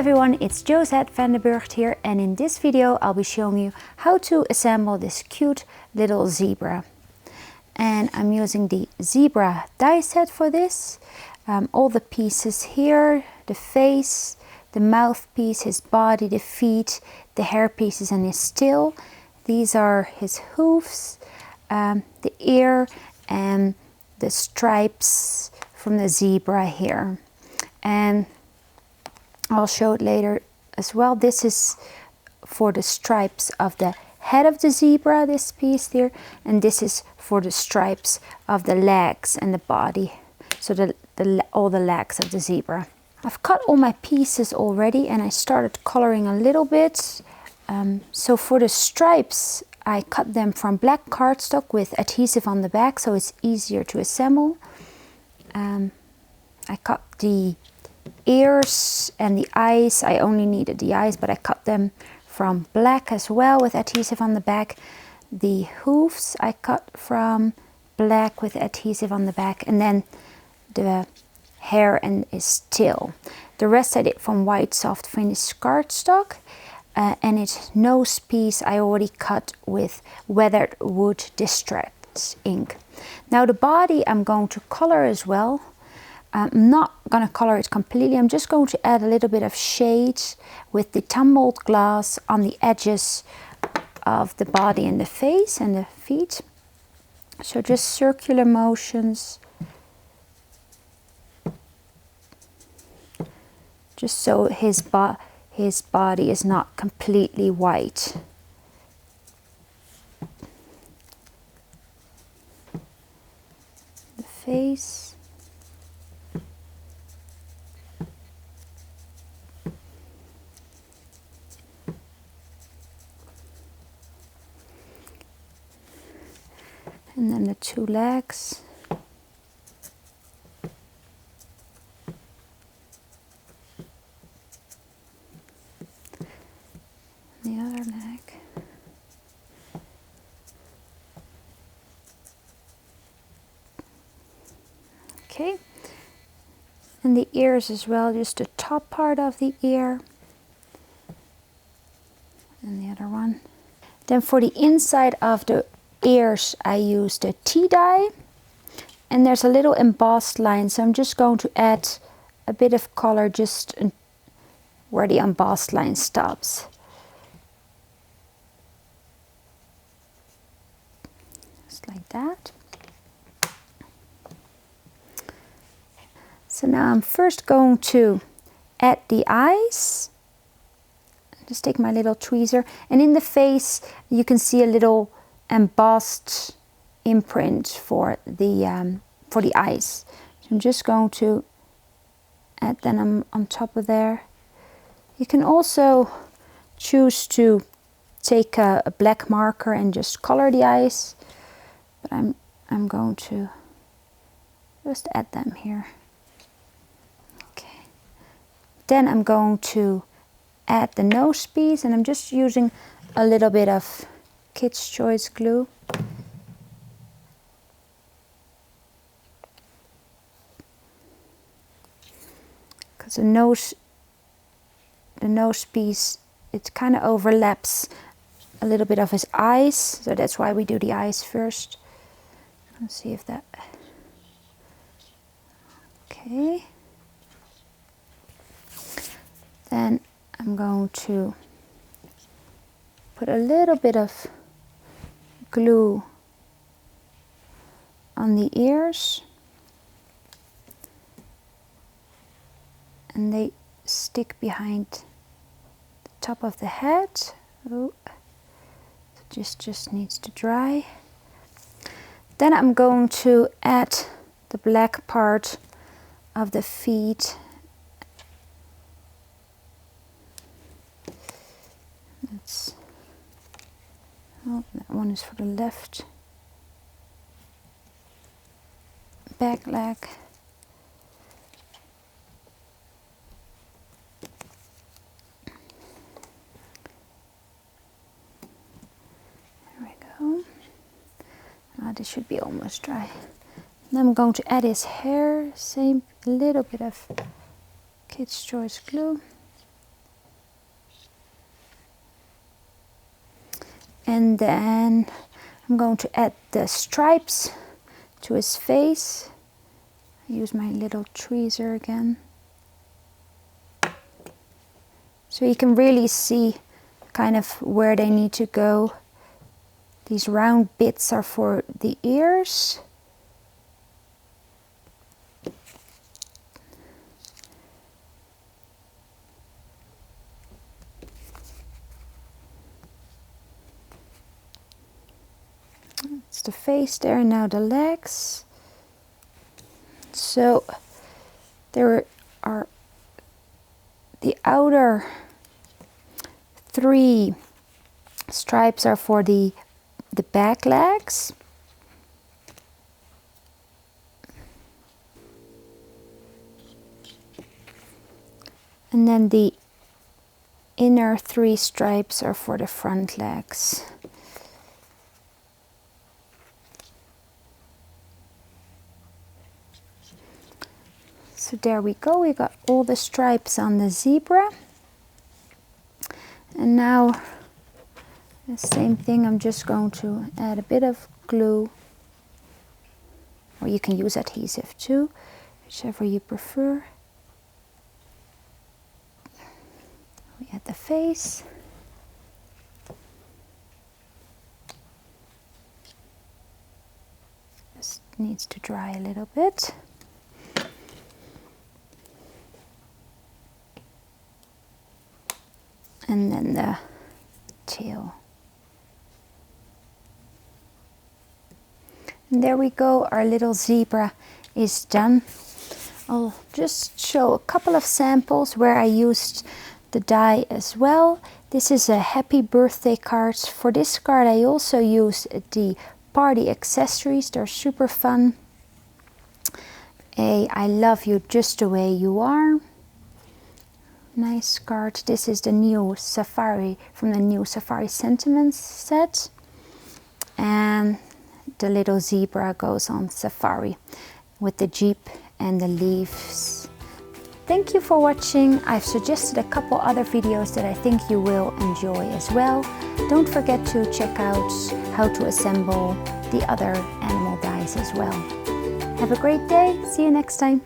everyone, it's Joset van der Burgt here, and in this video I'll be showing you how to assemble this cute little zebra. And I'm using the zebra die set for this. All the pieces here, the face, the mouth piece, his body, the feet, the hair pieces and his tail. These are his hooves, the ear and the stripes from the zebra here. And I'll show it later as well. This is for the stripes of the head of the zebra, this piece here, and this is for the stripes of the legs and the body, so all the legs of the zebra. I've cut all my pieces already and I started coloring a little bit. So for the stripes I cut them from black cardstock with adhesive on the back so it's easier to assemble. I cut the ears and the eyes. I only needed the eyes, but I cut them from black as well with adhesive on the back. The hooves I cut from black with adhesive on the back, and then the hair and his tail. The rest I did from white soft finish cardstock, and its nose piece I already cut with weathered wood distress ink. Now the body I'm going to color as well. I'm not going to color it completely. I'm just going to add a little bit of shade with the tumbled glass on the edges of the body and the face and the feet. So just circular motions. Just so his body is not completely white. The face. And then the two legs. The other leg. Okay. And the ears as well, just the top part of the ear. And the other one. Then for the inside of the ears I used a tea dye, and there's a little embossed line, so I'm just going to add a bit of color just where the embossed line stops. Just like that. So now I'm first going to add the eyes. Just take my little tweezer, and in the face you can see a little embossed imprint for the eyes. So I'm just going to add them on top of there. You can also choose to take a black marker and just color the eyes, but I'm going to just add them here. Okay. Then I'm going to add the nose piece, and I'm just using a little bit of Kids' Choice glue. Because the nose piece, it kind of overlaps a little bit of his eyes, so that's why we do the eyes first. Let's see if that. Okay. Then I'm going to put a little bit of glue on the ears, and they stick behind the top of the head. Oh, it just needs to dry. Then I'm going to add the black part of the feet. Oh, that one is for the left back leg. There we go. Now this should be almost dry. Then I'm going to add his hair, same, a little bit of Kids' Choice glue. And then I'm going to add the stripes to his face. Use my little tweezer again. So you can really see kind of where they need to go. These round bits are for the ears. It's the face there, and now the legs. So there are the outer 3 stripes are for the back legs. And then the inner 3 stripes are for the front legs. So there we go, we got all the stripes on the zebra. And now the same thing, I'm just going to add a bit of glue, or you can use adhesive too, whichever you prefer. We add the face. This needs to dry a little bit. And then the tail. And there we go, our little zebra is done. I'll just show a couple of samples where I used the die as well. This is a happy birthday card. For this card I also used the party accessories, they're super fun. I love you just the way you are. Nice card. This is the new Safari, from the new Safari Sentiments set. And the little zebra goes on safari with the jeep and the leaves. Thank you for watching. I've suggested a couple other videos that I think you will enjoy as well. Don't forget to check out how to assemble the other animal dies as well. Have a great day. See you next time.